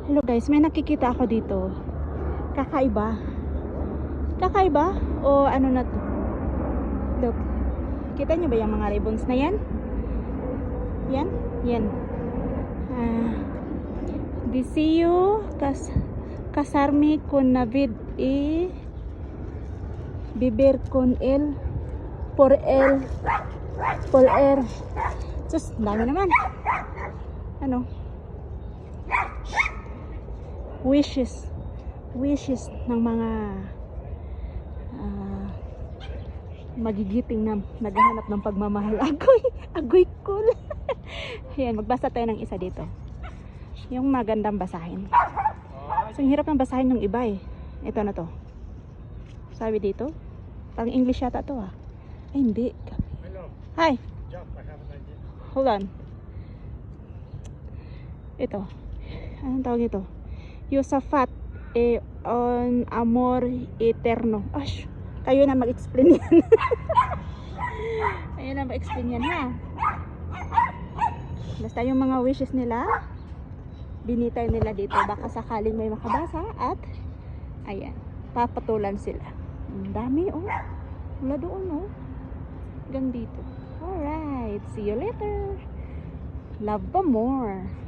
Hello guys, may nakikita ako dito. Kakaiba. Kakaiba? O ano na to? Look. Kita nyo ba yung mga ribbons na yan? Yan? Yan. Deseo casarme con Navid y vivir con él por él sus, dami naman. Ano? Wishes ng mga magigiting na naghahanap ng pagmamahal. Agoy cool. Ayan, magbasa tayo ng isa dito. Yung magandang basahin. So, ang hirap ng basahin yung iba eh. Ito na to. Sabi dito. Parang English yata to ah. Ay, hindi. Hi. Hold on. Ito. Anong tawag ito? Yusafat on amor eterno. Ash, kayo na mag-explain yan. Kayo na mag-explain yan ha. Basta yung mga wishes nila, binitay nila dito. Baka sakaling may makabasa at ayan, papatulan sila. Ang dami oh. Wala doon oh. Gandito. Alright, see you later. Love pa more.